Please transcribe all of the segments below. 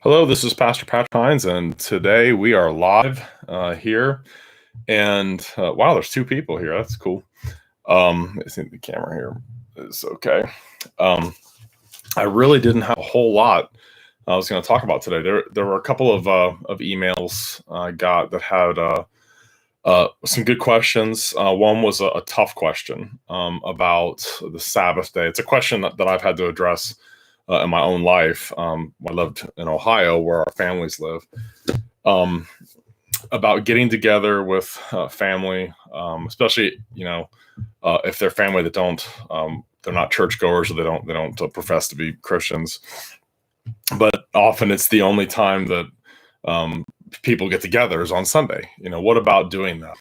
Hello, this is Pastor Patrick Hines, and today we are live here. And wow, there's two people here. That's cool. I think the camera here is okay. I really didn't have a whole lot I was going to talk about today. There were a couple of emails I got that had some good questions. One was a tough question about the Sabbath day. It's a question that I've had to address in my own life. I lived in Ohio, where our families live, about getting together with family, especially if they're family that don't they're not churchgoers, or they don't profess to be Christians. But often it's the only time that people get together is on Sunday. What about doing that?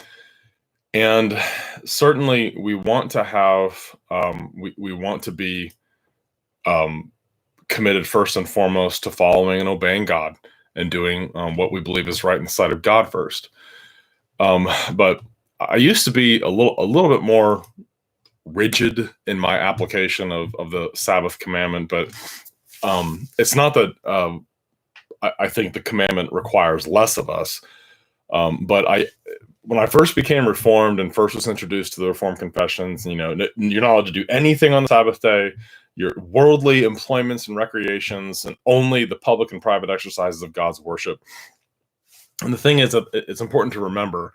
And certainly we want to have we want to be committed first and foremost to following and obeying God and doing what we believe is right in the sight of God first. But I used to be a little bit more rigid in my application of the Sabbath commandment, but it's not that I think the commandment requires less of us. But when I first became Reformed and first was introduced to the Reformed confessions, you're not allowed to do anything on the Sabbath day. Your worldly employments and recreations, and only the public and private exercises of God's worship. And the thing is that it's important to remember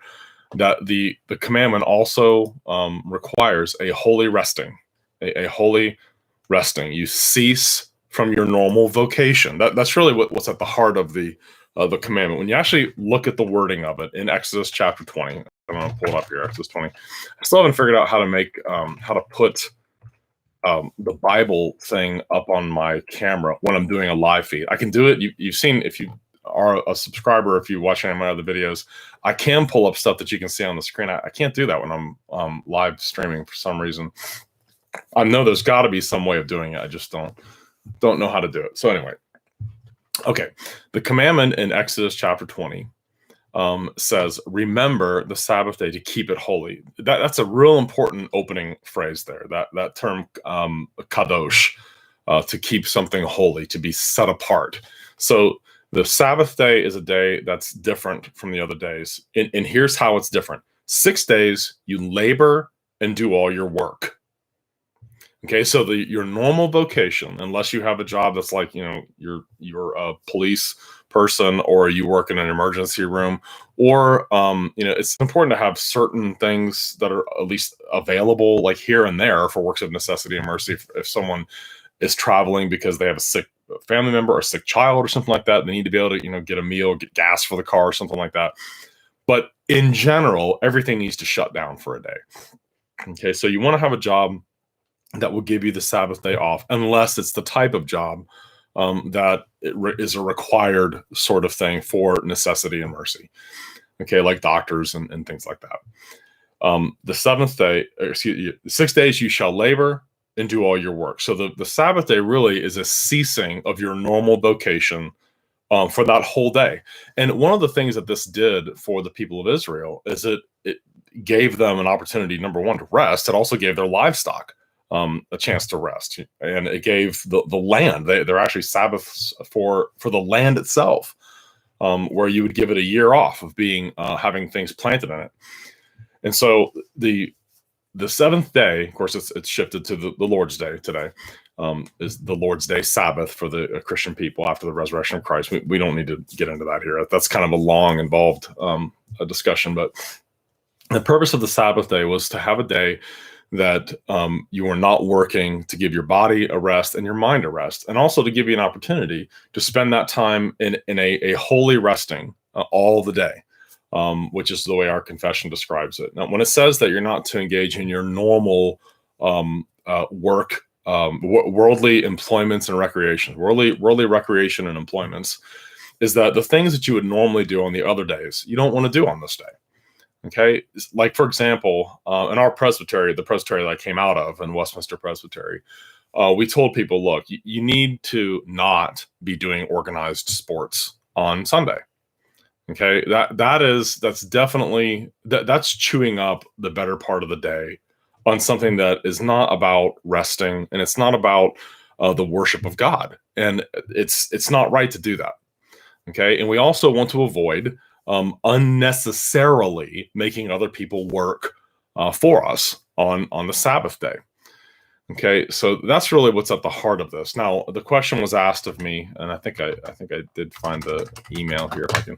that the commandment also requires a holy resting, a holy resting. You cease from your normal vocation. That's really what's at the heart of the commandment. When you actually look at the wording of it in Exodus chapter 20, I'm going to pull it up here, Exodus 20. I still haven't figured out how to put the Bible thing up on my camera when I'm doing a live feed. I can do it. You've seen, if you are a subscriber, if you watch any of my other videos, I can pull up stuff that you can see on the screen. I can't do that when I'm live streaming for some reason. I know there's got to be some way of doing it. I just don't know how to do it. So anyway, okay. The commandment in Exodus chapter 20 says, remember the Sabbath day to keep it holy. That's a real important opening phrase there. That term, kadosh, to keep something holy, to be set apart. So the Sabbath day is a day that's different from the other days. And here's how it's different. 6 days you labor and do all your work. Okay, so your normal vocation, unless you have a job that's like, you're a police person, or you work in an emergency room, or it's important to have certain things that are at least available, like here and there, for works of necessity and mercy. If someone is traveling because they have a sick family member or a sick child or something like that, they need to be able to get a meal, get gas for the car, or something like that. But in general, everything needs to shut down for a day. Okay, so you want to have a job that will give you the Sabbath day off, unless it's the type of job that is a required sort of thing for necessity and mercy. Okay, like doctors and things like that. The seventh day, 6 days you shall labor and do all your work. So the Sabbath day really is a ceasing of your normal vocation for that whole day. And one of the things that this did for the people of Israel is it gave them an opportunity, number one, to rest. It also gave their livestock a chance to rest, and it gave the land. They're actually Sabbaths for the land itself, where you would give it a year off of being having things planted in it. And so the seventh day, of course, it's shifted to the Lord's Day today. Is the Lord's Day Sabbath for the Christian people after the resurrection of Christ. We don't need to get into that here. That's kind of a long, involved discussion. But the purpose of the Sabbath day was to have a day that you are not working, to give your body a rest and your mind a rest, and also to give you an opportunity to spend that time in a holy resting all the day, which is the way our confession describes it. Now, when it says that you're not to engage in your normal work, worldly employments and recreations, worldly recreation and employments, is that the things that you would normally do on the other days, you don't want to do on this day. Okay, like for example, in our presbytery, the presbytery that I came out of in Westminster Presbytery, we told people, look, you need to not be doing organized sports on Sunday. Okay, that's definitely that's chewing up the better part of the day on something that is not about resting, and it's not about the worship of God, and it's not right to do that. Okay. And we also want to avoid unnecessarily making other people work for us on the Sabbath day. Okay, so that's really what's at the heart of this. Now, the question was asked of me, and I think I did find the email here if I can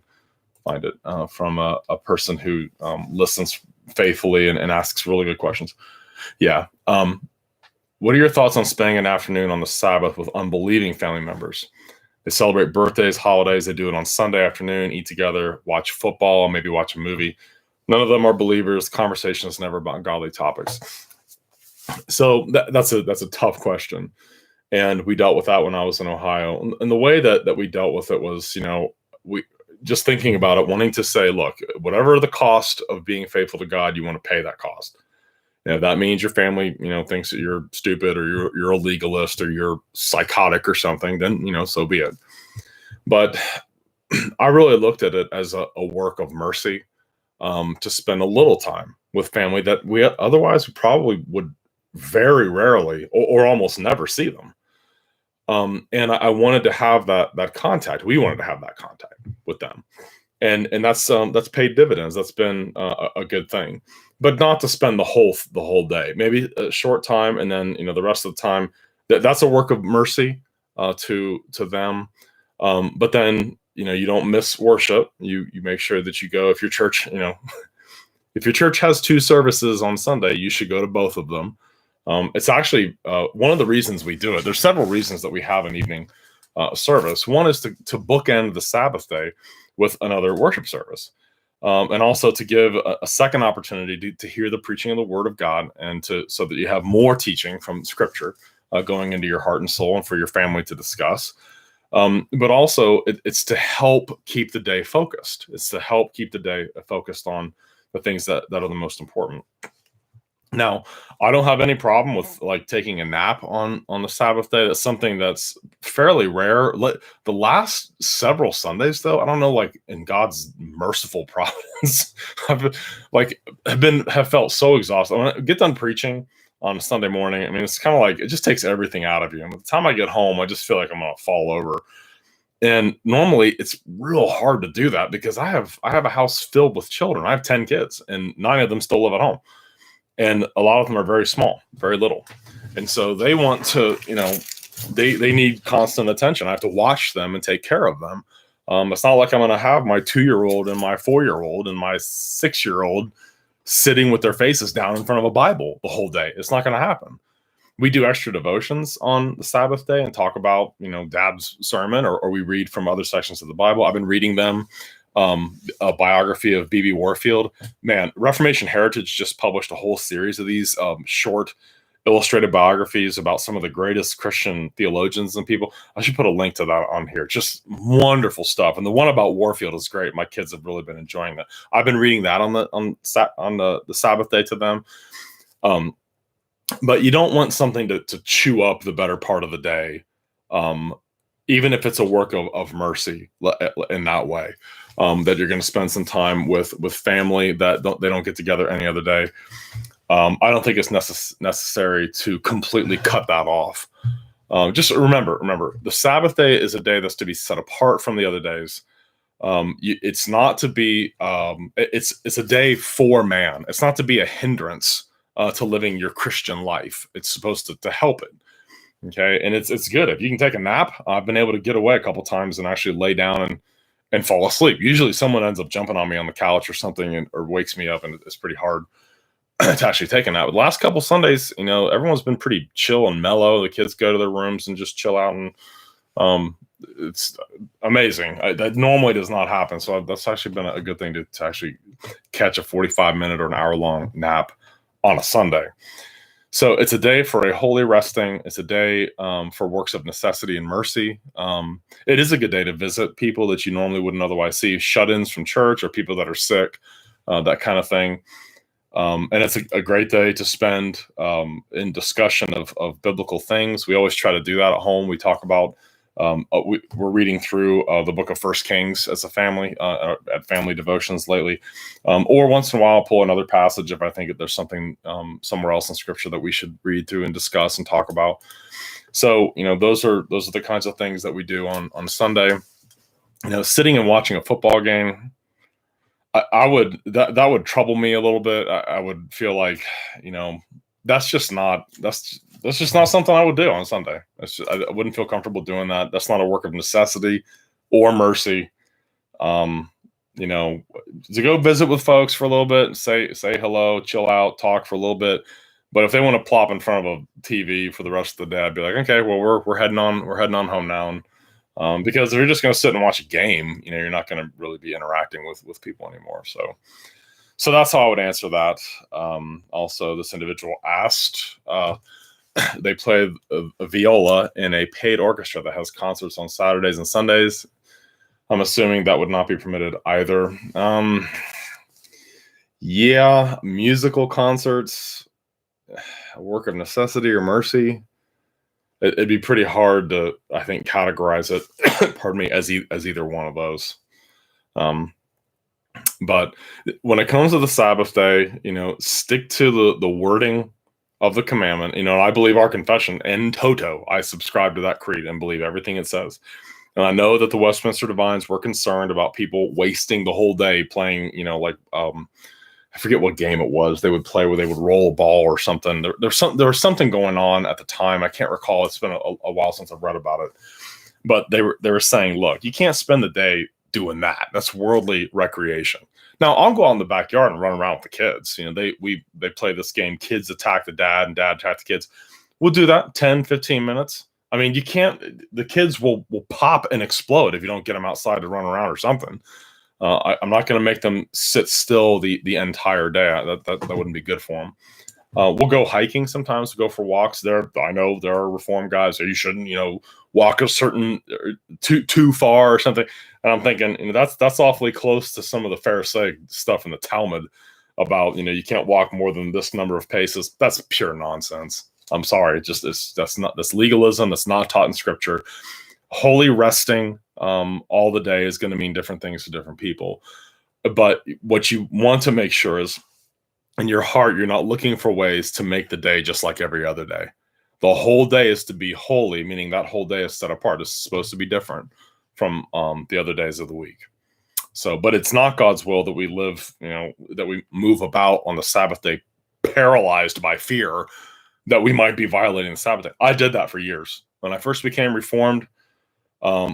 find it from a person who listens faithfully and asks really good questions. Yeah. What are your thoughts on spending an afternoon on the Sabbath with unbelieving family members? They celebrate birthdays, holidays. They do it on Sunday afternoon, eat together, watch football, maybe watch a movie. None of them are believers. Conversation is never about godly topics. So that's a tough question, and we dealt with that when I was in Ohio. And the way that we dealt with it was, we just thinking about it, wanting to say, look, whatever the cost of being faithful to God, you want to pay that cost. If that means your family, thinks that you're stupid or you're a legalist or you're psychotic or something, then so be it. But I really looked at it as a work of mercy, to spend a little time with family that we otherwise probably would very rarely or almost never see them. And I wanted to have that contact. We wanted to have that contact with them, and that's paid dividends. That's been a good thing, but not to spend the whole day. Maybe a short time, and then the rest of the time. That's a work of mercy to them. But then you don't miss worship. You make sure that you go. If your church if your church has 2 services on Sunday, you should go to both of them. It's actually one of the reasons we do it. There's several reasons that we have an evening service. One is to bookend the Sabbath day with another worship service, and also to give a second opportunity to hear the preaching of the Word of God, and so that you have more teaching from Scripture going into your heart and soul, and for your family to discuss. But also, it's to help keep the day focused. It's to help keep the day focused on the things that are the most important. Now, I don't have any problem with taking a nap on the Sabbath day. That's something that's fairly rare. The last several Sundays, though, I don't know, in God's merciful providence, have felt so exhausted. When I get done preaching on a Sunday morning, I mean, it's kind of it just takes everything out of you. And by the time I get home, I just feel like I'm gonna fall over. And normally, it's real hard to do that because I have a house filled with children. I have 10 kids, and 9 of them still live at home. And a lot of them are very small, very little. And so they want to, they need constant attention. I have to watch them and take care of them. It's not like I'm going to have my 2-year-old and my 4-year-old and my 6-year-old sitting with their faces down in front of a Bible the whole day. It's not going to happen. We do extra devotions on the Sabbath day and talk about, Dad's sermon, or we read from other sections of the Bible. I've been reading them. A biography of B.B. Warfield. Man, Reformation Heritage just published a whole series of these short illustrated biographies about some of the greatest Christian theologians and people. I should put a link to that on here. Just wonderful stuff. And the one about Warfield is great. My kids have really been enjoying that. I've been reading that on the Sabbath day to them. But you don't want something to chew up the better part of the day, even if it's a work of mercy in that way. That you're going to spend some time with family that they don't get together any other day. I don't think it's necessary to completely cut that off. Just remember, the Sabbath day is a day that's to be set apart from the other days. It's not to be. It's a day for man. It's not to be a hindrance to living your Christian life. It's supposed to help it. Okay, and it's good if you can take a nap. I've been able to get away a couple times and actually lay down and fall asleep. Usually someone ends up jumping on me on the couch or something or wakes me up, and it's pretty hard to actually take a nap. The last couple Sundays, everyone's been pretty chill and mellow. The kids go to their rooms and just chill out, and it's amazing. That normally does not happen. So that's actually been a good thing to actually catch a 45-minute or an hour-long nap on a Sunday. So it's a day for a holy resting. It's a day for works of necessity and mercy. It is a good day to visit people that you normally wouldn't otherwise see, shut-ins from church or people that are sick, that kind of thing. And it's a great day to spend in discussion of biblical things. We always try to do that at home. We talk about, we're reading through the book of 1 Kings as a family, at family devotions lately. Or once in a while, I'll pull another passage if I think that there's something somewhere else in Scripture that we should read through and discuss and talk about. So, those are the kinds of things that we do on Sunday. Sitting and watching a football game, I would that would trouble me a little bit. I would feel like, you know, that's just not something I would do on Sunday. I wouldn't feel comfortable doing that. That's not a work of necessity or mercy. Um, to go visit with folks for a little bit, say hello, chill out, talk for a little bit. But if they want to plop in front of a TV for the rest of the day, I'd be like, okay, well, we're heading on home now. And, because if you're just going to sit and watch a game, you're not going to really be interacting with people anymore. So that's how I would answer that. Also, this individual asked, they play a viola in a paid orchestra that has concerts on Saturdays and Sundays. I'm assuming that would not be permitted either. Yeah, musical concerts, a work of necessity or mercy. It'd be pretty hard to, I think, categorize it, pardon me, as either one of those. But when it comes to the Sabbath day, stick to the wording of the commandment. I believe our confession in toto. I subscribe to that creed and believe everything it says. And I know that the Westminster Divines were concerned about people wasting the whole day playing, I forget what game it was they would play where they would roll a ball or something. There was something going on at the time. I can't recall. It's been a while since I've read about it. But they were saying, look, you can't spend the day doing that. That's worldly recreation. Now, I'll go out in the backyard and run around with the kids. They play this game, kids attack the dad and dad attack the kids. We'll do that 10, 15 minutes. I mean, the kids will pop and explode if you don't get them outside to run around or something. I'm not going to make them sit still the entire day. That wouldn't be good for them. We'll go hiking sometimes, go for walks. I know there are reform guys that you shouldn't, walk a certain too far or something. And I'm thinking, that's awfully close to some of the Pharisaic stuff in the Talmud about, you can't walk more than this number of paces. That's pure nonsense. I'm sorry. That's legalism. That's not taught in Scripture. Holy resting all the day is going to mean different things to different people. But what you want to make sure is, in your heart, you're not looking for ways to make the day just like every other day. The whole day is to be holy, meaning that whole day is set apart. It's supposed to be different from the other days of the week. So, but it's not God's will that we live, that we move about on the Sabbath day paralyzed by fear that we might be violating the Sabbath day. I did that for years. When I first became Reformed,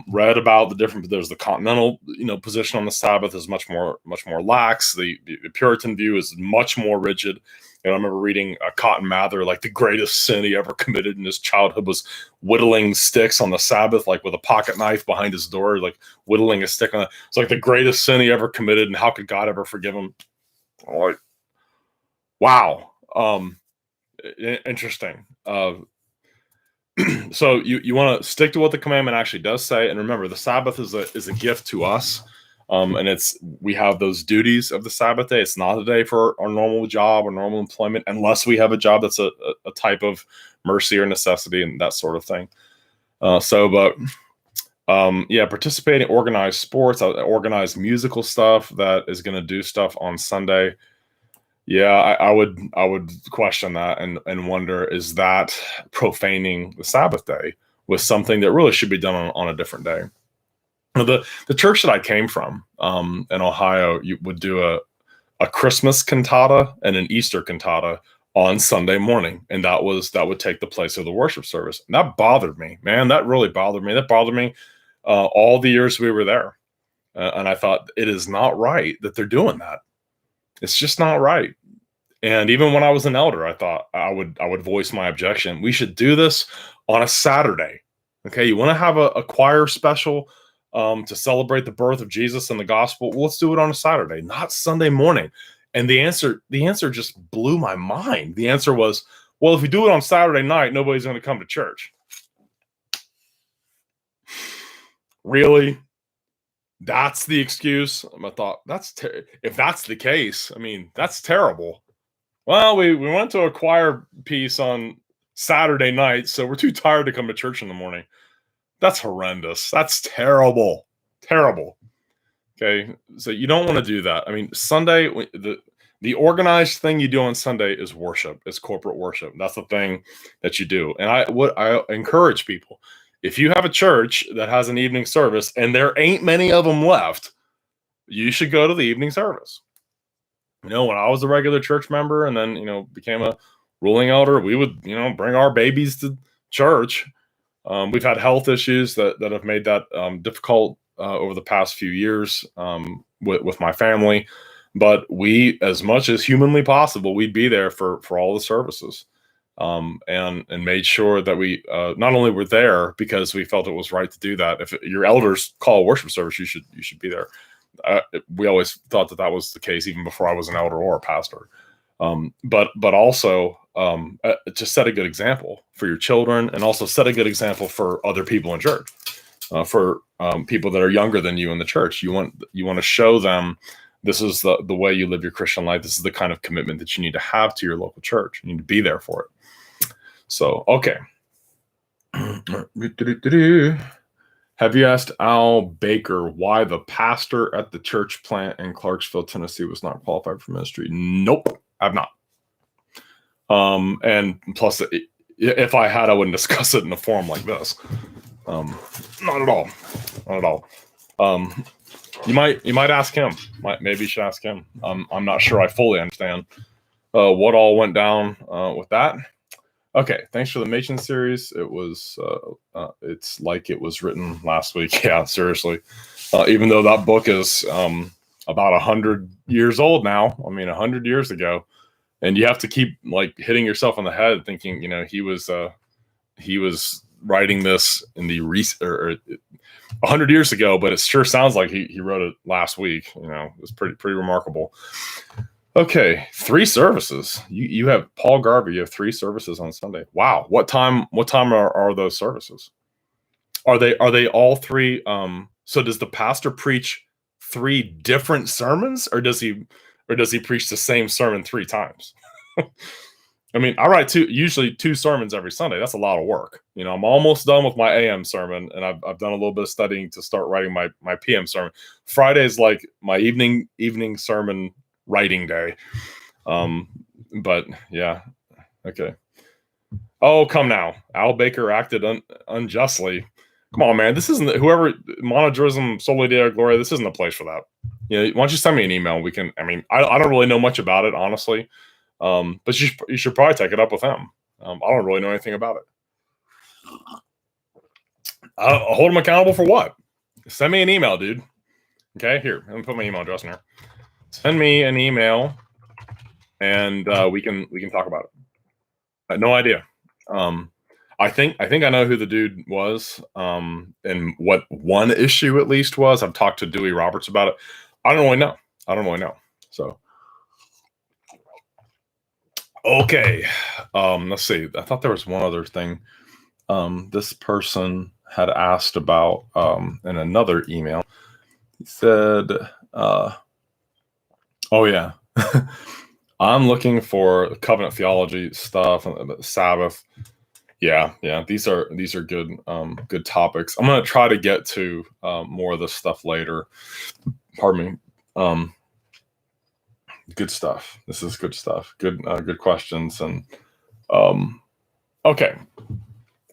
read about there's the continental, position on the Sabbath is much more lax. The Puritan view is much more rigid. I remember reading Cotton Mather, like the greatest sin he ever committed in his childhood was whittling sticks on the Sabbath, like with a pocket knife behind his door, like whittling a stick on it. It's like the greatest sin he ever committed, and how could God ever forgive him? Like, wow. Interesting. So you want to stick to what the commandment actually does say, and remember, the Sabbath is a gift to us, and we have those duties of the Sabbath day. It's not a day for our normal job or normal employment, unless we have a job that's a type of mercy or necessity and that sort of thing. Participating in organized sports, organized musical stuff that is going to do stuff on Sunday. Yeah, I would question that and wonder, is that profaning the Sabbath day with something that really should be done on a different day? The church that I came from in Ohio, you would do a Christmas cantata and an Easter cantata on Sunday morning, and that would take the place of the worship service. And that bothered me, man. That really bothered me. That bothered me all the years we were there, and I thought, it is not right that they're doing that. It's just not right. And even when I was an elder, I thought I would voice my objection. We should do this on a Saturday. Okay, you want to have a choir special to celebrate the birth of Jesus and the gospel? Well, let's do it on a Saturday, not Sunday morning. And the answer just blew my mind. The answer was, well, if we do it on Saturday night, nobody's going to come to church. Really? That's the excuse? I thought, if that's the case, I mean, that's terrible. Well, we went to a choir piece on Saturday night, so we're too tired to come to church in the morning. That's horrendous. That's terrible. Terrible. Okay, so you don't want to do that. I mean, Sunday, the organized thing you do on Sunday is worship. It's corporate worship. That's the thing that you do. And I encourage people, if you have a church that has an evening service and there ain't many of them left, you should go to the evening service. When I was a regular church member and then, became a ruling elder, we would, bring our babies to church. We've had health issues that have made that difficult over the past few years with my family. But we, as much as humanly possible, we'd be there for all the services, and made sure that we not only were there because we felt it was right to do that. If your elders call a worship service, you should be there. We always thought that was the case even before I was an elder or a pastor. But also just set a good example for your children, and also set a good example for other people in church, for people that are younger than you in the church. You want to show them this is the way you live your Christian life. This is the kind of commitment that you need to have to your local church. You need to be there for it. So, okay. Have you asked Al Baker why the pastor at the church plant in Clarksville, Tennessee was not qualified for ministry? Nope, I've not. And plus, if I had, I wouldn't discuss it in a forum like this. Not at all. Not at all. You might ask him. Maybe you should ask him. I'm not sure I fully understand what all went down with that. Okay, thanks for the Machen series. It was it's like it was written last week. Yeah, seriously. Even though that book is about 100 years old now. 100 years ago, and you have to keep hitting yourself on the head, thinking he was writing this in the 100 years ago, but it sure sounds like he wrote it last week. It was pretty remarkable. Okay, 3 services. You have Paul Garvey. You have 3 services on Sunday. Wow. What time are those services? Are they all 3? So does the pastor preach 3 different sermons, or does he preach the same sermon 3 times? I write usually 2 sermons every Sunday. That's a lot of work. I'm almost done with my AM sermon, and I've done a little bit of studying to start writing my PM sermon. Friday is like my evening sermon writing day. But yeah. Okay. Oh, come now. Al Baker acted unjustly. Come on, man. This isn't whoever monogerism soli deo gloria. This isn't the place for that. Why don't you send me an email? We can. I don't really know much about it, honestly. But you should probably take it up with him. I don't really know anything about it. I'll hold him accountable for what? Send me an email, dude. Okay, here. Let me put my email address in here. Send me an email, and we can talk about it. I had no idea. I think I know who the dude was, and what one issue at least was. I've talked to Dewey Roberts about it. I don't really know. So, okay. Let's see. I thought there was one other thing. This person had asked about in another email. He said, "Oh yeah, I'm looking for covenant theology stuff and Sabbath." Yeah. These are good topics. I'm gonna try to get to more of this stuff later. Pardon me. Good stuff. This is good stuff. Good questions. And okay.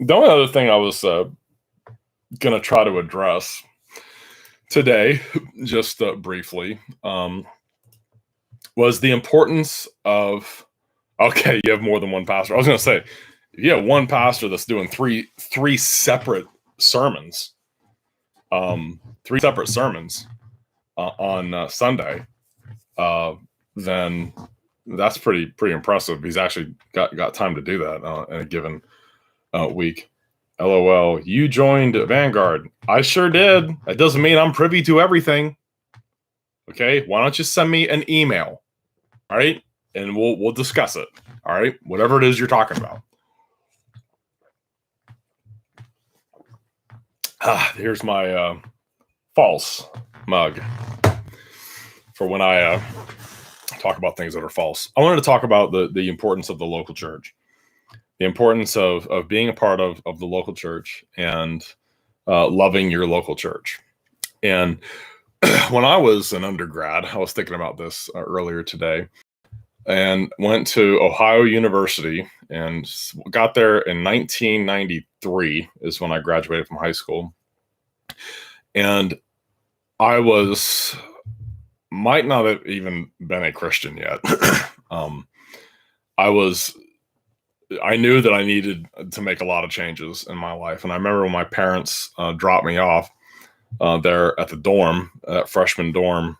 The only other thing I was gonna try to address today, just briefly, was the importance of. Okay, you have more than one pastor. I was gonna say, if you have one pastor that's doing three separate sermons, on Sunday, then that's pretty impressive. He's actually got time to do that in a given week. LOL, you joined Vanguard. I sure did. That doesn't mean I'm privy to everything. Okay, why don't you send me an email? All right, and we'll discuss it. All right, whatever it is you're talking about. Here's my false mug for when I talk about things that are false. I wanted to talk about the importance of the local church, the importance of being a part of the local church, and loving your local church. And when I was an undergrad, I was thinking about this earlier today, and went to Ohio University and got there in 1993. 1993 is when I graduated from high school. And I might not have even been a Christian yet. um, I knew that I needed to make a lot of changes in my life. And I remember when my parents dropped me off there at the dorm, freshman dorm,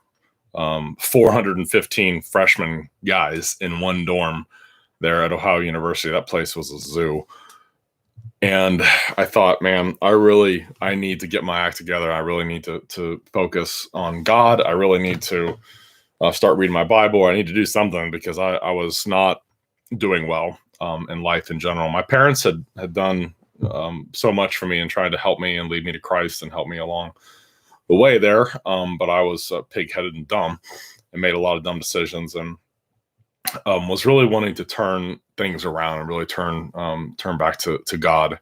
415 freshman guys in one dorm there at Ohio University. That place was a zoo. And I thought, man, I need to get my act together. I really need to focus on God. I really need to start reading my Bible. I need to do something because I was not doing well in life in general. My parents had done so much for me and tried to help me and lead me to Christ and help me along the way there. But I was pig-headed and dumb and made a lot of dumb decisions, and was really wanting to turn things around and really turn back to God.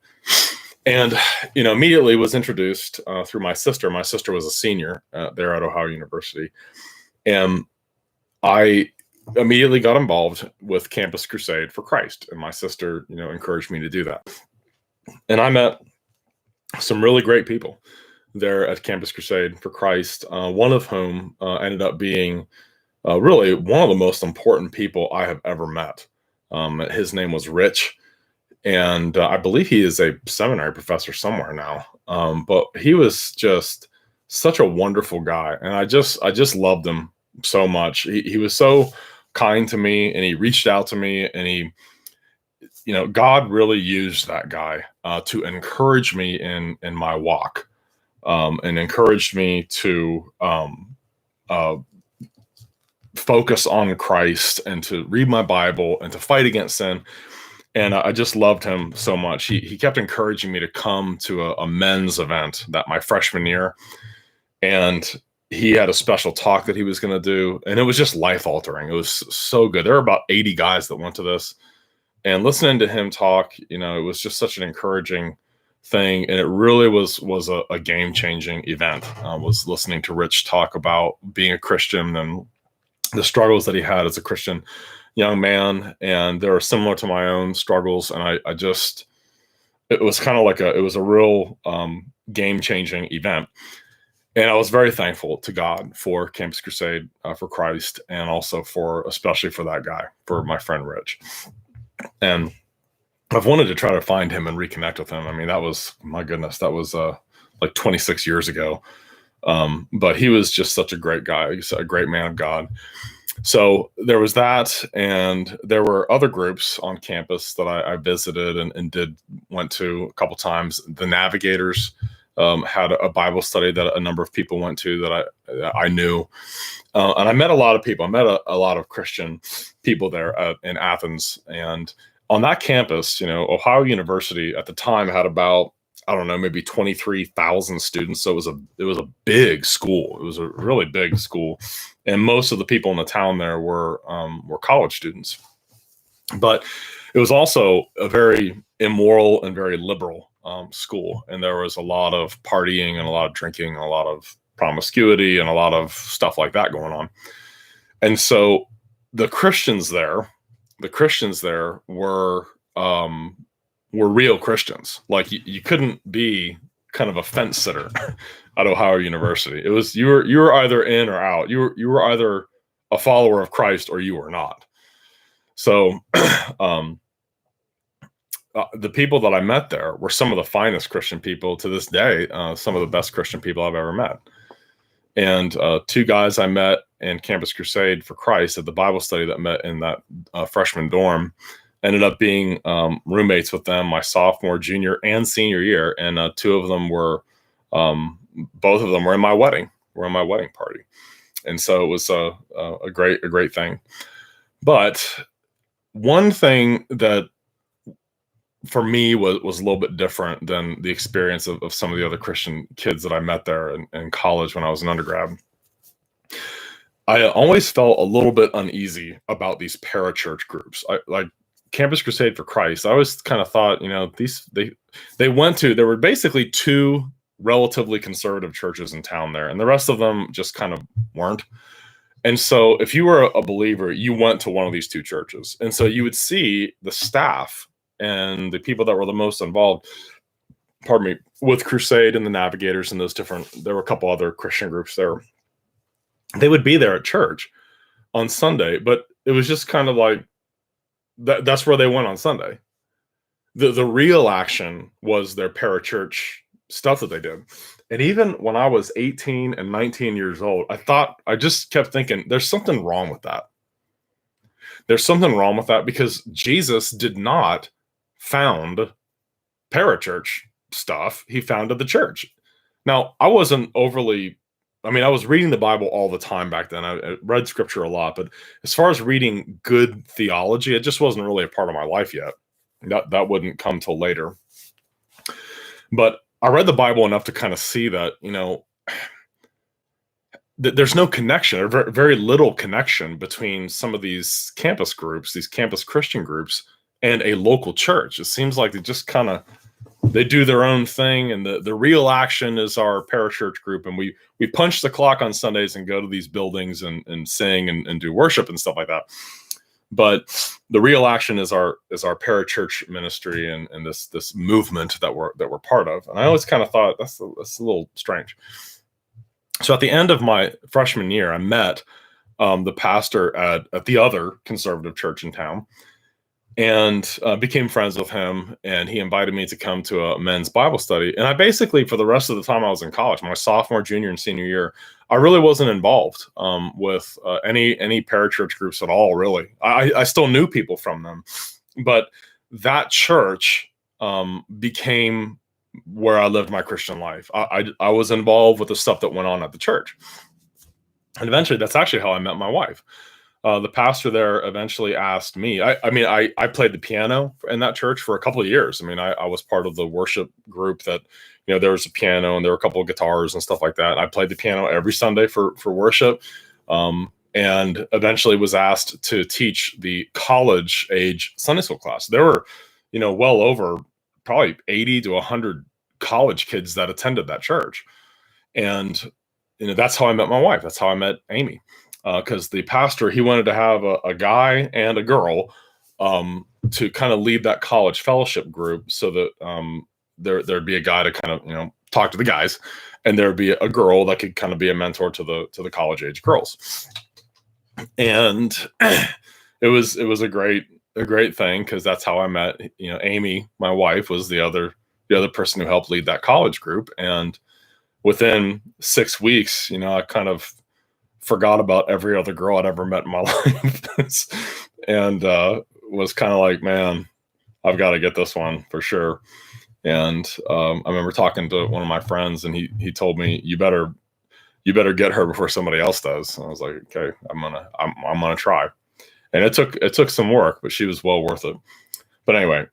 And, immediately was introduced through my sister. My sister was a senior there at Ohio University. And I immediately got involved with Campus Crusade for Christ. And my sister, encouraged me to do that. And I met some really great people there at Campus Crusade for Christ, one of whom ended up being really one of the most important people I have ever met. His name was Rich, and I believe he is a seminary professor somewhere now. But he was just such a wonderful guy, and I just loved him so much. He was so kind to me, and he reached out to me, and he, God really used that guy to encourage me in my walk, and encouraged me to focus on Christ and to read my Bible and to fight against sin. And I just loved him so much. He kept encouraging me to come to a men's event that my freshman year. And he had a special talk that he was going to do. And it was just life altering. It was so good. There were about 80 guys that went to this. And listening to him talk, it was just such an encouraging thing. And it really was a game changing event. I was listening to Rich talk about being a Christian and the struggles that he had as a Christian young man, and they were similar to my own struggles. And it was kind of like it was a real game-changing event. And I was very thankful to God for Campus Crusade for Christ, and also especially for that guy, for my friend Rich. And I've wanted to try to find him and reconnect with him. I mean, that was, my goodness, that was like 26 years ago. But he was just such a great guy. He's a great man of God. So there was that, and there were other groups on campus that I visited and went to a couple times. The Navigators had a Bible study that a number of people went to that I knew, and I met a lot of people. I met a lot of Christian people there in Athens, and on that campus, Ohio University at the time had about, I don't know, maybe 23,000 students. So it was a big school. It was a really big school. And most of the people in the town there were college students. But it was also a very immoral and very liberal school. And there was a lot of partying and a lot of drinking, and a lot of promiscuity and a lot of stuff like that going on. And so the Christians there were real Christians. Like you couldn't be kind of a fence sitter at Ohio University. It was you were either in or out. You were either a follower of Christ or you were not. So the people that I met there were some of the finest Christian people to this day. Some of the best Christian people I've ever met. And two guys I met in Campus Crusade for Christ at the Bible study that met in that freshman dorm ended up being roommates with them my sophomore, junior, and senior year. And both of them were in my wedding. Were in my wedding party. And so it was a great thing. But one thing that for me was a little bit different than the experience of some of the other Christian kids that I met there in college when I was an undergrad. I always felt a little bit uneasy about these parachurch groups. Like Campus Crusade for Christ, I always kind of thought, there were basically two relatively conservative churches in town there, and the rest of them just kind of weren't. And so if you were a believer, you went to one of these two churches. And so you would see the staff and the people that were the most involved pardon me, with Crusade and the Navigators and there were a couple other Christian groups there. They would be there at church on Sunday, but it was just kind of like that's where they went on Sunday. The real action was their parachurch stuff that they did. And even when I was 18 and 19 years old, I just kept thinking, there's something wrong with that. There's something wrong with that because Jesus did not found parachurch stuff. He founded the church. Now, I was reading the Bible all the time back then. I read scripture a lot, but as far as reading good theology, it just wasn't really a part of my life yet. That wouldn't come till later. But I read the Bible enough to kind of see that, there's no connection, or very, very little connection between some of these campus groups, these campus Christian groups, and a local church. It seems like they do their own thing, and the real action is our parachurch group, and we punch the clock on Sundays and go to these buildings and sing and do worship and stuff like that. But the real action is our parachurch ministry and this movement that we're part of. And I always kind of thought that's a little strange. So at the end of my freshman year, I met the pastor at the other conservative church in town, and became friends with him. And he invited me to come to a men's Bible study. And I basically, for the rest of the time I was in college, my sophomore, junior, and senior year, I really wasn't involved with any parachurch groups at all, really. I still knew people from them. But that church became where I lived my Christian life. I was involved with the stuff that went on at the church. And eventually, that's actually how I met my wife. The pastor there eventually asked me, I played the piano in that church for a couple of years. I was part of the worship group that, there was a piano and there were a couple of guitars and stuff like that. I played the piano every Sunday for worship, and eventually was asked to teach the college age Sunday school class. There were, well over probably 80 to 100 college kids that attended that church. And, that's how I met my wife. That's how I met Amy. Because the pastor, he wanted to have a guy and a girl to kind of lead that college fellowship group, so that there'd be a guy to kind of talk to the guys, and there'd be a girl that could kind of be a mentor to the college age girls. And it was a great thing, because that's how I met Amy. My wife was the other person who helped lead that college group, and within 6 weeks, I kind of forgot about every other girl I'd ever met in my life, and was kind of like, man, I've got to get this one for sure. And I remember talking to one of my friends, and he told me, you better get her before somebody else does. And I was like, okay, I'm gonna try. And it took some work, but she was well worth it. But anyway,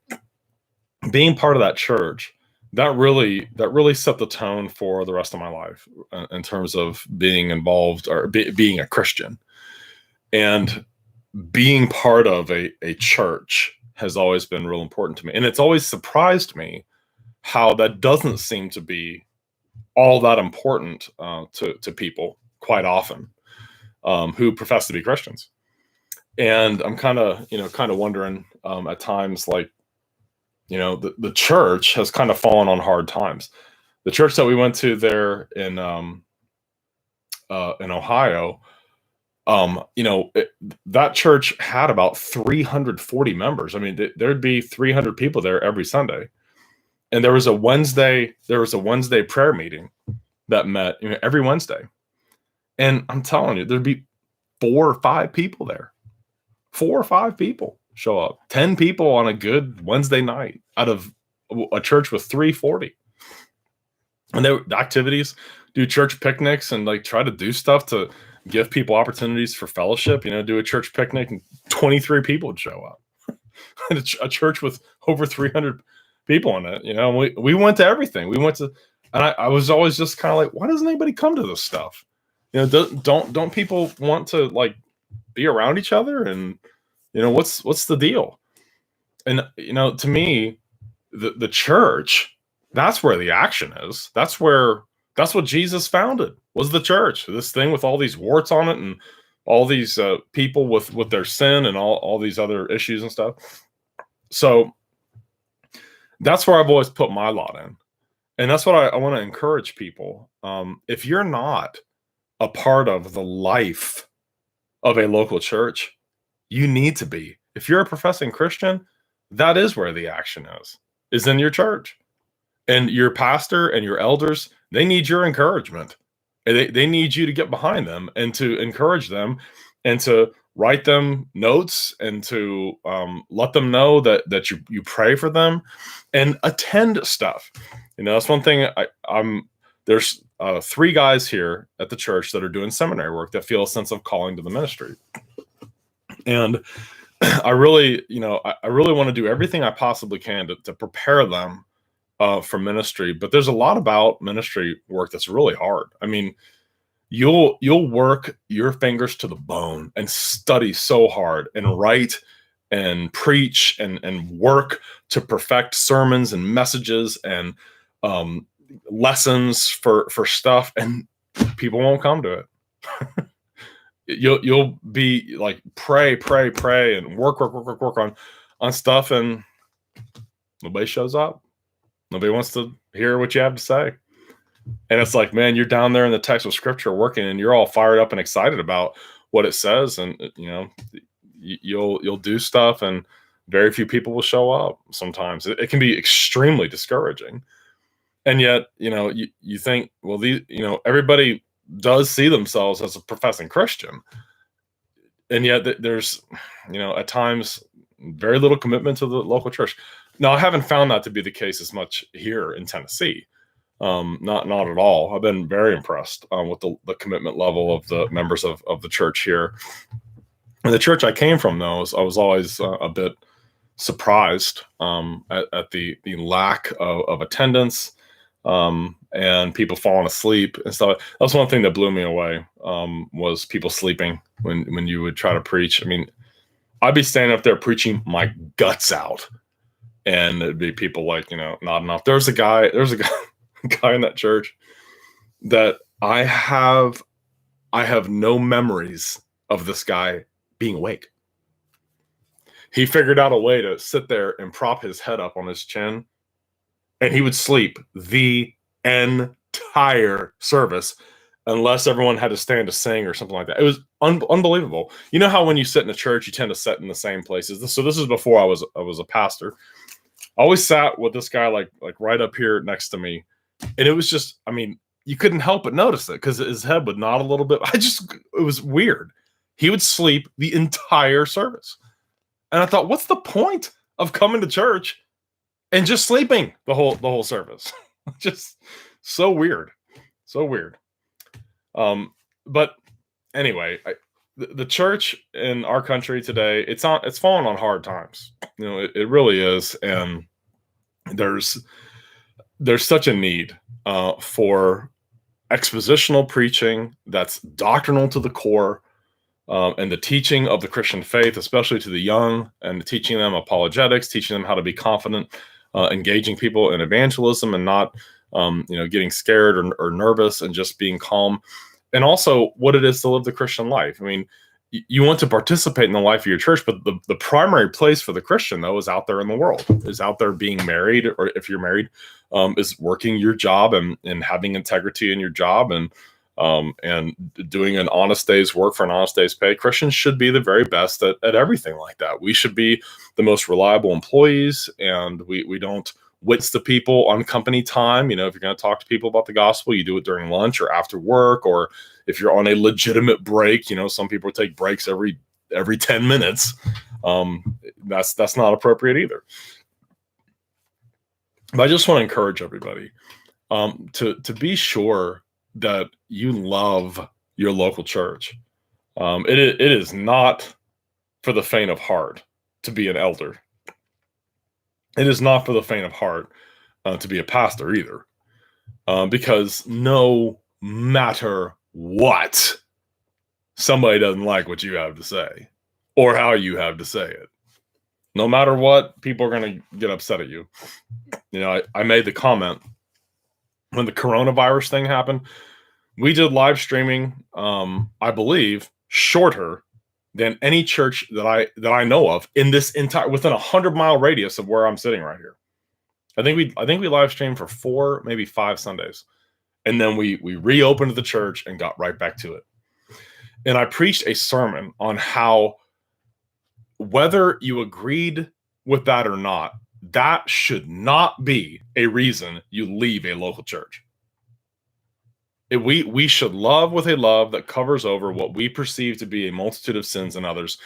being part of that church, that really set the tone for the rest of my life in terms of being involved, or being a Christian. And being part of a church has always been real important to me. And it's always surprised me how that doesn't seem to be all that important to people quite often who profess to be Christians. And I'm kind of wondering at times, like, the church has kind of fallen on hard times. The church that we went to there in Ohio, that church had about 340 members. There'd be 300 people there every Sunday. And there was a Wednesday prayer meeting that met every Wednesday. And I'm telling you, there'd be 4 or 5 people there. 4 or 5 people show up. 10 people on a good Wednesday night out of a church with 340. And there were activities, do church picnics, and like try to do stuff to give people opportunities for fellowship. Do a church picnic, and 23 people would show up. A church with over 300 people in it. We went to everything. We went to, and I was always just kind of like, why doesn't anybody come to this stuff? Don't people want to like be around each other? And what's the deal? And to me, the church, that's where the action is. That's what Jesus founded, was the church. This thing with all these warts on it, and all these people with their sin and all these other issues and stuff. So that's where I've always put my lot in. And that's what I want to encourage people. If you're not a part of the life of a local church, you need to be. If you're a professing Christian, that is where the action is in your church. And your pastor and your elders, they need your encouragement. And they need you to get behind them and to encourage them and to write them notes and to let them know that you pray for them and attend stuff. That's one thing. There's 3 guys here at the church that are doing seminary work that feel a sense of calling to the ministry. And I really want to do everything I possibly can to prepare them for ministry. But there's a lot about ministry work that's really hard. I mean, you'll work your fingers to the bone and study so hard and write and preach and work to perfect sermons and messages and lessons for stuff, and people won't come to it. You'll be like pray and work on stuff, and nobody shows up. Nobody wants to hear what you have to say. And it's like, man, you're down there in the text of scripture working and you're all fired up and excited about what it says, and you'll do stuff and very few people will show up. Sometimes it can be extremely discouraging. And yet, you think, well, everybody does see themselves as a professing Christian. And yet there's, at times very little commitment to the local church. Now, I haven't found that to be the case as much here in Tennessee. Not at all. I've been very impressed with the commitment level of the members of the church here. And the church I came from, though, I was always a bit surprised at the lack of attendance and people falling asleep and stuff. That's one thing that blew me away, was people sleeping when you would try to preach. I mean, I'd be standing up there preaching my guts out, and it'd be people like, nodding off. There's a guy in that church that I have no memories of this guy being awake. He figured out a way to sit there and prop his head up on his chin, and he would sleep the entire service unless everyone had to stand to sing or something like that. It was unbelievable. You know how when you sit in a church, you tend to sit in the same places. So this is before I was a pastor. I always sat with this guy like right up here next to me. And it was just, I mean, you couldn't help but notice it because his head would nod a little bit. It was weird. He would sleep the entire service. And I thought, what's the point of coming to church and just sleeping the whole service? Just so weird. So weird. But anyway, the church in our country today, it's fallen on hard times. It really is. And there's such a need for expositional preaching that's doctrinal to the core, and the teaching of the Christian faith, especially to the young, and teaching them apologetics, teaching them how to be confident, engaging people in evangelism, and not getting scared or nervous, and just being calm. And also what it is to live the Christian life. I mean, you want to participate in the life of your church, but the primary place for the Christian, though, is out there in the world, is out there being married, or if you're married, is working your job and having integrity in your job, and doing an honest day's work for an honest day's pay. Christians should be the very best at everything like that. We should be the most reliable employees, and we don't wits the people on company time. If you're going to talk to people about the gospel, you do it during lunch or after work, or if you're on a legitimate break. Some people take breaks every 10 minutes. That's not appropriate either. But I just want to encourage everybody to be sure that you love your local church. It is not for the faint of heart to be an elder. It is not for the faint of heart to be a pastor either, because no matter what, somebody doesn't like what you have to say or how you have to say it. No matter what, people are going to get upset at you. I made the comment when the coronavirus thing happened. We did live streaming, I believe, shorter than any church that I know of in this entire, within 100-mile radius of where I'm sitting right here. I think we live streamed for 4, maybe 5 Sundays. And then we reopened the church and got right back to it. And I preached a sermon on how, whether you agreed with that or not, that should not be a reason you leave a local church. We should love with a love that covers over what we perceive to be a multitude of sins in others.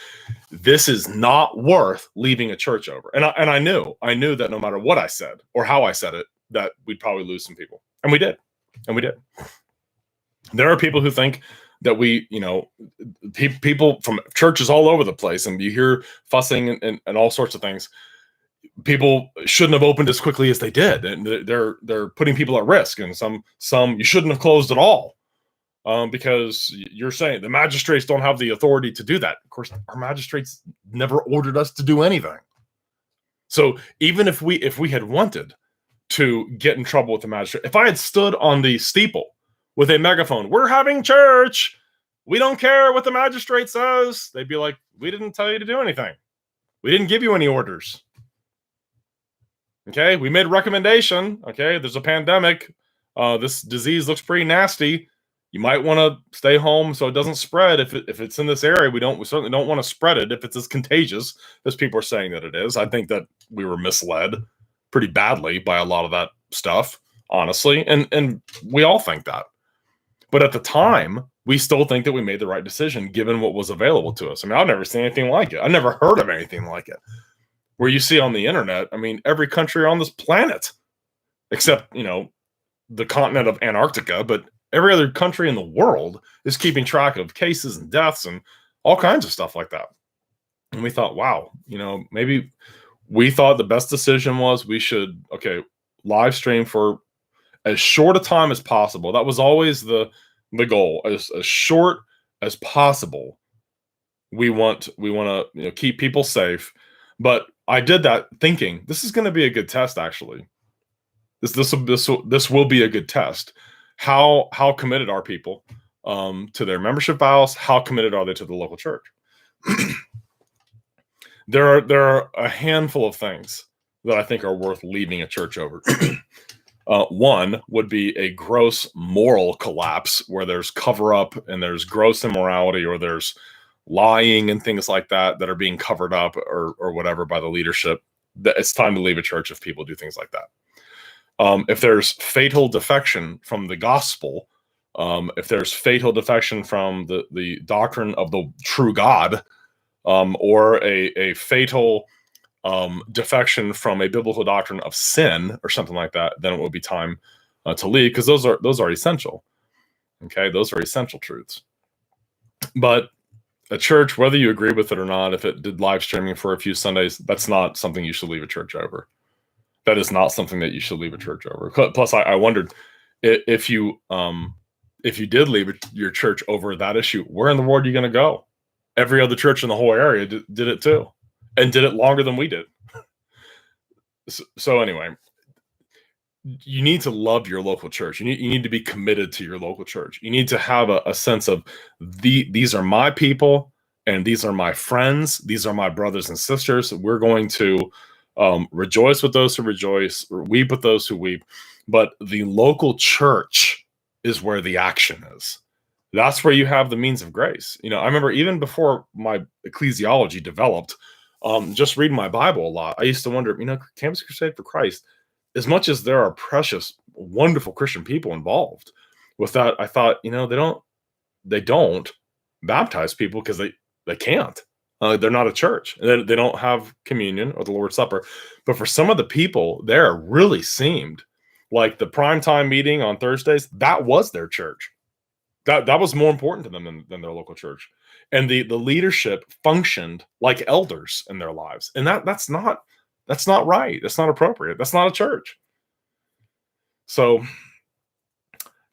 This is not worth leaving a church over. And I knew that no matter what I said or how I said it, that we'd probably lose some people. And we did. There are people who think that people from churches all over the place, and you hear fussing and all sorts of things. People shouldn't have opened as quickly as they did, and they're putting people at risk. And some you shouldn't have closed at all, because you're saying the magistrates don't have the authority to do that. Of course, our magistrates never ordered us to do anything. So even if we had wanted to get in trouble with the magistrate, if I had stood on the steeple with a megaphone, "We're having church, we don't care what the magistrate says," they'd be like, "We didn't tell you to do anything. We didn't give you any orders. Okay, we made a recommendation. Okay, there's a pandemic. This disease looks pretty nasty. You might want to stay home so it doesn't spread. If it's in this area, we certainly don't want to spread it if it's as contagious as people are saying that it is." I think that we were misled pretty badly by a lot of that stuff, honestly, and we all think that. But at the time, we still think that we made the right decision given what was available to us. I mean, I've never seen anything like it. I never heard of anything like it. Where you see on the internet, I mean, every country on this planet, except, the continent of Antarctica, but every other country in the world is keeping track of cases and deaths and all kinds of stuff like that. And we thought, wow, maybe we thought the best decision was we should, live stream for as short a time as possible. That was always the goal, as short as possible. We want to keep people safe. But I did that thinking this is going to be a good test. Actually, this will be a good test. How committed are people to their membership vows? How committed are they to the local church? There are a handful of things that I think are worth leaving a church over. One would be a gross moral collapse where there's cover up and there's gross immorality, or there's lying and things like that are being covered up or whatever by the leadership. It's time to leave a church if people do things like that. If there's fatal defection from the gospel, if there's fatal defection from the doctrine of the true God, or a fatal defection from a biblical doctrine of sin or something like that, then it will be time to leave, because those are essential. Okay, those are essential truths. But a church, whether you agree with it or not, if it did live streaming for a few Sundays, that's not something you should leave a church over. That is not something that you should leave a church over. Plus, I wondered if you did leave your church over that issue, where in the world are you going to go? Every other church in the whole area did it too, and did it longer than we did. So anyway, you need to love your local church. You need to be committed to your local church. You need to have a sense of these are my people and these are my friends. These are my brothers and sisters. We're going to rejoice with those who rejoice, or weep with those who weep. But the local church is where the action is. That's where you have the means of grace. I remember even before my ecclesiology developed, just reading my Bible a lot, I used to wonder, Campus Crusade for Christ, as much as there are precious, wonderful Christian people involved with that, I thought, they don't baptize people because they can't. They're not a church. They don't have communion or the Lord's Supper. But for some of the people there, really seemed like the primetime meeting on Thursdays, that was their church. That was more important to them than their local church. And the leadership functioned like elders in their lives. And that's not right. That's not appropriate. That's not a church. So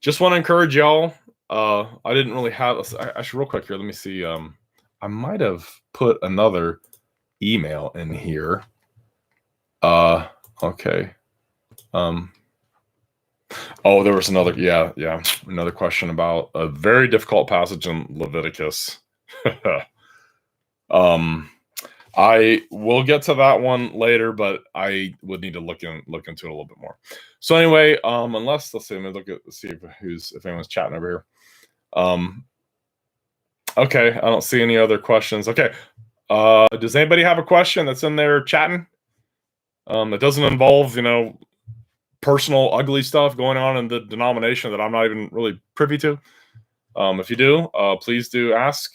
just want to encourage y'all. I didn't really have, I should real quick here. Let me see. I might have put another email in here. Okay. Oh, there was another, another question about a very difficult passage in Leviticus. I will get to that one later, but I would need to look into it a little bit more. So anyway, unless let's see, let me see if anyone's chatting over here. Okay, I don't see any other questions. Okay, does anybody have a question that's in there chatting? That doesn't involve personal ugly stuff going on in the denomination that I'm not even really privy to. If you do, please do ask.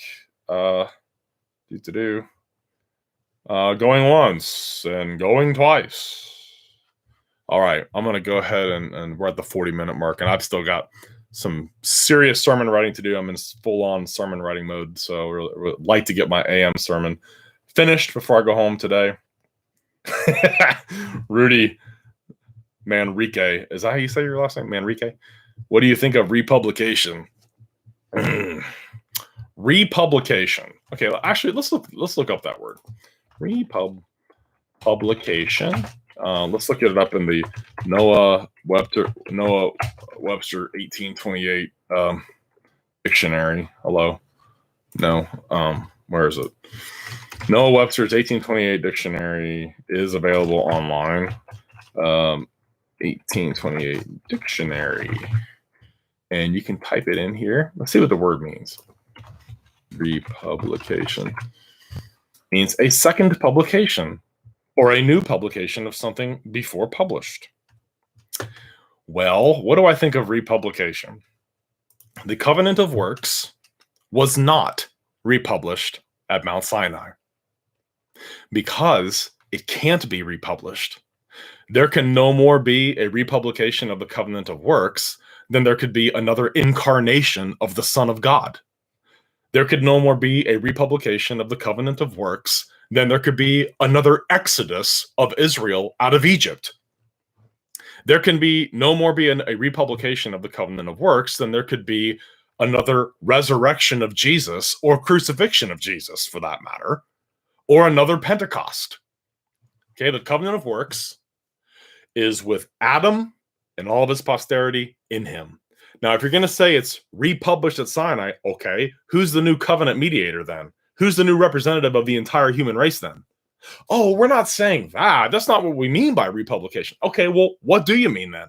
Going once and going twice. All right, I'm going to go ahead and we're at the 40-minute mark, and I've still got some serious sermon writing to do. I'm in full-on sermon writing mode, so we'd like to get my AM sermon finished before I go home today. Rudy Manrique, is that how you say your last name? Manrique? What do you think of Republication? Republication. Okay, actually, let's look up that word. Republication. Let's look it up in the Noah Webster 1828 dictionary. Hello. No. Where is it? Noah Webster's 1828 dictionary is available online. 1828 dictionary. And you can type it in here. Let's see what the word means. Republication means a second publication or a new publication of something before published. Well, what do I think of republication? The Covenant of Works was not republished at Mount Sinai because it can't be republished. There can no more be a republication of the Covenant of Works than there could be another incarnation of the Son of God. There could no more be a republication of the Covenant of Works than there could be another exodus of Israel out of Egypt. There can be no more be a republication of the Covenant of Works than there could be another resurrection of Jesus, or crucifixion of Jesus for that matter, or another Pentecost. Okay, the Covenant of Works is with Adam and all of his posterity in him. Now, if you're going to say it's republished at Sinai, okay, who's the new covenant mediator then? Who's the new representative of the entire human race then? Oh, we're not saying that. That's not what we mean by republication. Okay, well, what do you mean then?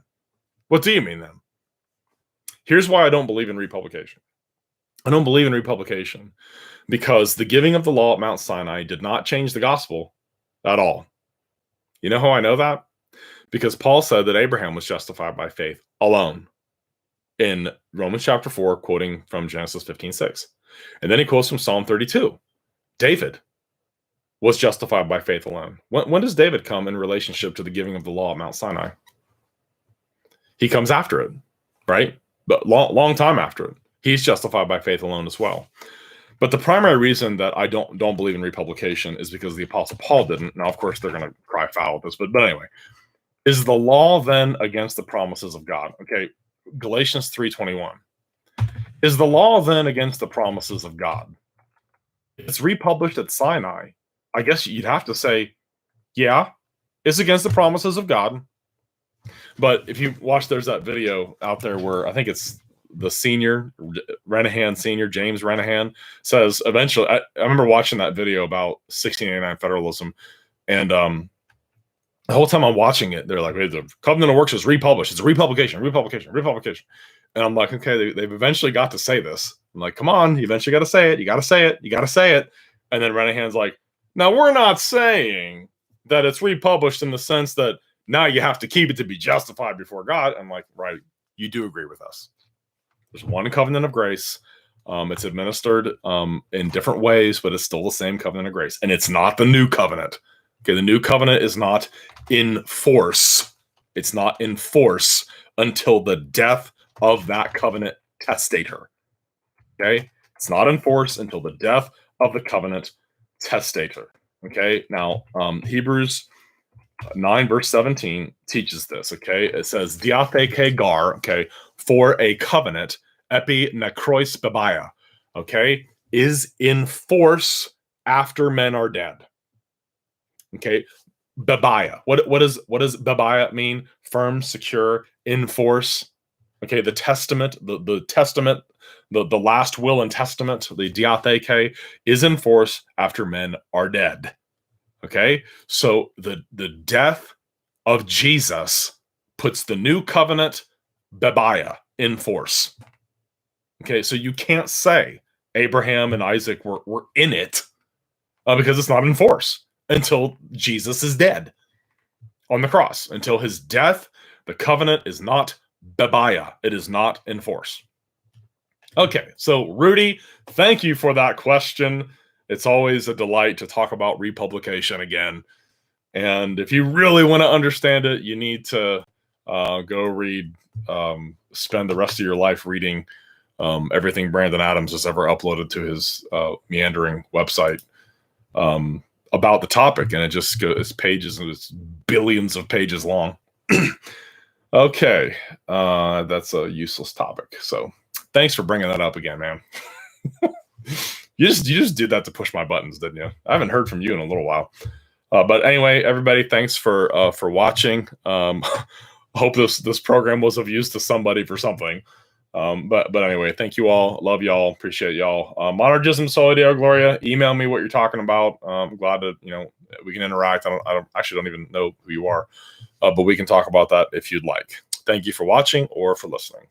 What do you mean then? Here's why I don't believe in republication. I don't believe in republication because the giving of the law at Mount Sinai did not change the gospel at all. You know how I know that? Because Paul said that Abraham was justified by faith alone in Romans chapter 4, quoting from Genesis 15:6. And then he quotes from Psalm 32. David was justified by faith alone. When does David come in relationship to the giving of the law at Mount Sinai? He comes after it, right? But long time after it. He's justified by faith alone as well. But the primary reason that I don't believe in republication is because the Apostle Paul didn't. Now, of course, they're going to cry foul at this, but anyway. Is the law then against the promises of God? Okay, Galatians 3:21. Is the law then against the promises of God? If it's republished at Sinai, I guess you'd have to say, yeah, it's against the promises of God. But if you watch, there's that video out there where I think it's the senior, Renahan senior, James Renahan, says eventually, I remember watching that video about 1689 federalism, and the whole time I'm watching it, they're like, hey, the Covenant of Works is republished. It's a republication. And I'm like, okay, they've eventually got to say this. I'm like, come on, you eventually got to say it. You got to say it. And then Renahan's like, now we're not saying that it's republished in the sense that now you have to keep it to be justified before God. I'm like, right, you do agree with us. There's one covenant of grace. It's administered in different ways, but it's still the same covenant of grace. And it's not the new covenant. Okay, the new covenant is not in force. It's not in force until the death of that covenant testator. Okay, it's not in force until the death of the covenant testator. Okay, now Hebrews 9 verse 17 teaches this. Okay, it says diathe ke gar. Okay, for a covenant epi nekrois bebaya. Okay, is in force after men are dead. Okay, bebaya. What does bebaya mean? Firm, secure, in force. Okay, the testament, the testament, the last will and testament, the diatheke, is in force after men are dead. Okay, so the death of Jesus puts the new covenant Bebiah in force. Okay, so you can't say Abraham and Isaac were in it because it's not in force until Jesus is dead on the cross. Until his death, the covenant is not Bebiah. It is not in force. Okay, so Rudy, thank you for that question. It's always a delight to talk about republication again. And if you really want to understand it, you need to go read, spend the rest of your life reading everything Brandon Adams has ever uploaded to his meandering website about the topic. And it just goes pages, and it's billions of pages long. Okay, that's a useless topic. So thanks for bringing that up again, man. You just did that to push my buttons, didn't you? I haven't heard from you in a little while. But anyway, everybody, thanks for watching. Hope this program was of use to somebody for something. But anyway, thank you all. Love y'all. Appreciate y'all. Monergism Soli Deo Gloria. Email me what you're talking about. I'm glad to, we can interact. I don't even know who you are, but we can talk about that if you'd like. Thank you for watching or for listening.